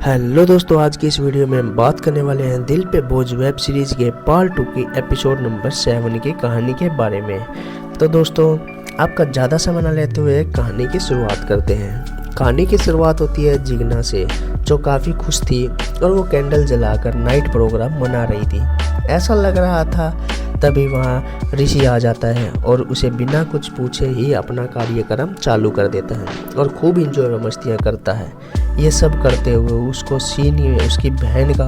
Hello दोस्तों, आज की इस वीडियो में हम बात करने वाले हैं दिल पे बोझ वेब सीरीज़ के पार्ट 2 की एपिसोड नंबर 7 की कहानी के बारे में। तो दोस्तों, आपका ज़्यादा समय न लेते हुए कहानी की शुरुआत करते हैं। कहानी की शुरुआत होती है जिग्ना से, जो काफ़ी खुश थी और वो कैंडल जलाकर नाइट प्रोग्राम मना रही थी। ऐसा लग रहा था तभी वहाँ ऋषि आ जाता है और उसे बिना कुछ पूछे ही अपना कार्यक्रम चालू कर देता है और खूब इंजॉय व मस्तियाँ करता है। ये सब करते हुए उसको सीन में उसकी बहन का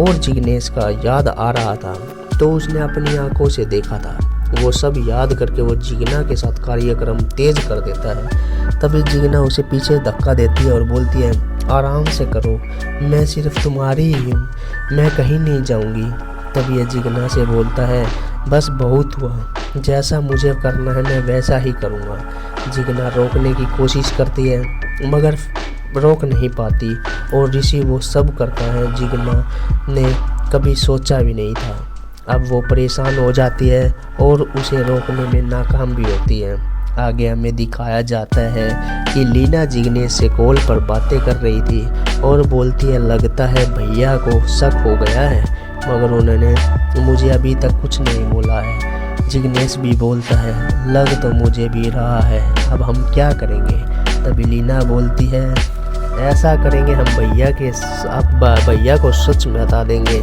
और जिग्नेश का याद आ रहा था, तो उसने अपनी आंखों से देखा था। वो सब याद करके वो जिग्ना के साथ कार्यक्रम तेज कर देता है। तभी जिग्ना उसे पीछे धक्का देती है और बोलती है, आराम से करो, मैं सिर्फ तुम्हारी ही हूँ, मैं कहीं नहीं जाऊँगी। तभी ये जिग्ना से बोलता है, बस बहुत हुआ, जैसा मुझे करना है मैं वैसा ही करूँगा। जिग्ना रोकने की कोशिश करती है मगर रोक नहीं पाती और ऋषि वो सब करता है जिग्ना ने कभी सोचा भी नहीं था। अब वो परेशान हो जाती है और उसे रोकने में नाकाम भी होती है। आगे हमें दिखाया जाता है कि लीना जिग्नेश से कॉल पर बातें कर रही थी और बोलती है, लगता है भैया को शक हो गया है, मगर उन्होंने मुझे अभी तक कुछ नहीं बोला है। जिग्नेश भी बोलता है, लग तो मुझे भी रहा है, अब हम क्या करेंगे। तभी लीना बोलती है, ऐसा करेंगे हम भैया को सच में बता देंगे।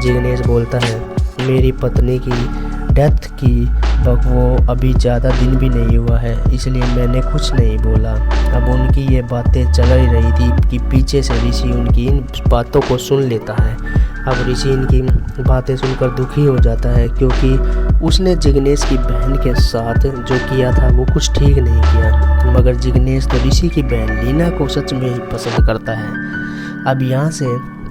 जिग्नेश बोलता है, मेरी पत्नी की डेथ की वो अभी ज़्यादा दिन भी नहीं हुआ है, इसलिए मैंने कुछ नहीं बोला। अब उनकी ये बातें चल ही रही थी कि पीछे से ऋषि उनकी इन बातों को सुन लेता है। अब ऋषि इनकी बातें सुनकर दुखी हो जाता है, क्योंकि उसने जिग्नेश की बहन के साथ जो किया था वो कुछ ठीक नहीं किया। मगर जिग्नेश तो ऋषि की बहन लीना को सच में ही पसंद करता है। अब यहाँ से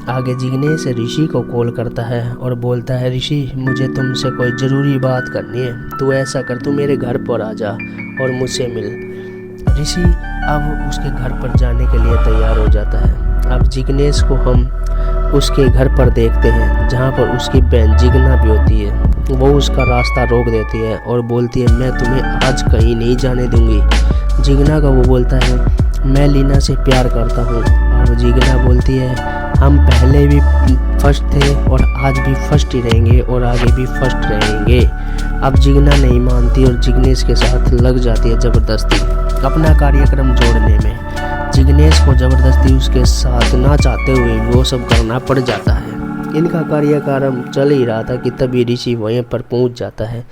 आगे जिग्नेश ऋषि को कॉल करता है और बोलता है, ऋषि मुझे तुमसे कोई ज़रूरी बात करनी है, तू ऐसा कर, तू मेरे घर पर आ जा और मुझसे मिल। ऋषि अब उसके घर पर जाने के लिए तैयार हो जाता है। अब जिग्नेश को हम उसके घर पर देखते हैं, जहाँ पर उसकी बहन जिग्ना भी होती है। वो उसका रास्ता रोक देती है और बोलती है, मैं तुम्हें आज कहीं नहीं जाने दूंगी। जिग्ना का वो बोलता है, मैं लीना से प्यार करता हूँ। और जिग्ना बोलती है, हम पहले भी फर्स्ट थे और आज भी फर्स्ट ही रहेंगे और आगे भी फर्स्ट रहेंगे। अब जिग्ना नहीं मानती और जिग्नेश के साथ लग जाती है ज़बरदस्ती अपना कार्यक्रम जोड़ने में। जिग्नेश को ज़बरदस्ती उसके साथ ना चाहते हुए वो सब करना पड़ जाता है। इनका कार्यक्रम चल ही रहा था कि तभी ऋषि वहीं पर पहुंच जाता है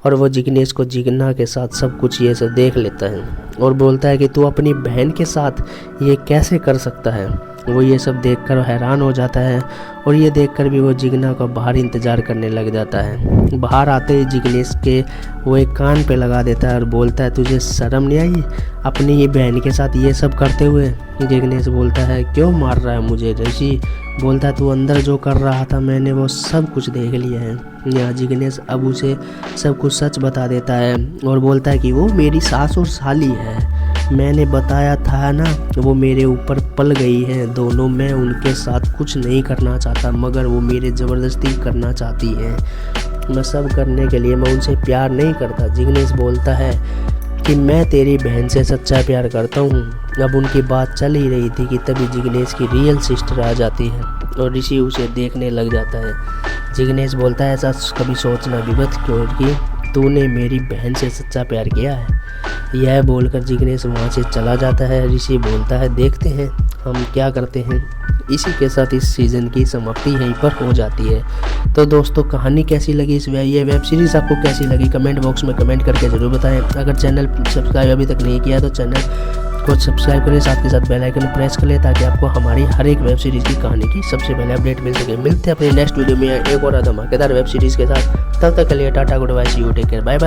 और वो जिग्नेश को जिग्ना के साथ सब कुछ ये सब देख लेता है और बोलता है कि तू अपनी बहन के साथ ये कैसे कर सकता है। वो ये सब देखकर हैरान हो जाता है और ये देखकर भी वो जिग्ना का बाहर इंतज़ार करने लग जाता है। बाहर आते ही जिग्नेश के वो एक कान पे लगा देता है और बोलता है, तुझे शर्म नहीं आई अपनी ही बहन के साथ ये सब करते हुए। जिग्नेश बोलता है, क्यों मार रहा है मुझे। ऋषि बोलता है, तू अंदर जो कर रहा था मैंने वो सब कुछ देख लिया है। यहाँ जिग्नेश अब उसे सब कुछ सच बता देता है और बोलता है कि वो मेरी सास और साली है, मैंने बताया था ना, वो मेरे ऊपर पल गई है दोनों। मैं उनके साथ कुछ नहीं करना चाहता, मगर वो मेरे ज़बरदस्ती करना चाहती हैं। मैं सब करने के लिए मैं उनसे प्यार नहीं करता। जिग्नेश बोलता है कि मैं तेरी बहन से सच्चा प्यार करता हूँ। अब उनकी बात चल ही रही थी कि तभी जिग्नेश की रियल सिस्टर आ जाती है और ऋषि उसे देखने लग जाता है। जिग्नेश बोलता है, ऐसा कभी सोचना भी मत क्योंकि तूने मेरी बहन से सच्चा प्यार किया है। यह बोलकर जिग्नेश वहाँ से चला जाता है। ऋषि बोलता है, देखते हैं हम क्या करते हैं। इसी के साथ इस सीज़न की समाप्ति यहीं पर हो जाती है। तो दोस्तों, कहानी कैसी लगी, ये वेब सीरीज़ आपको कैसी लगी, कमेंट बॉक्स में कमेंट करके ज़रूर बताएं। अगर चैनल सब्सक्राइब अभी तक नहीं किया तो चैनल को सब्सक्राइब करें, साथ के साथ बेल आइकन प्रेस कर लें ताकि आपको हमारी हर एक वेब सीरीज़ की कहानी की सबसे पहले अपडेट मिल सके। मिलते हैं अपनी नेक्स्ट वीडियो में एक और धमाकेदार वेब सीरीज़ के साथ। तब तक के लिए tata, goodbye, see you, take care, bye bye.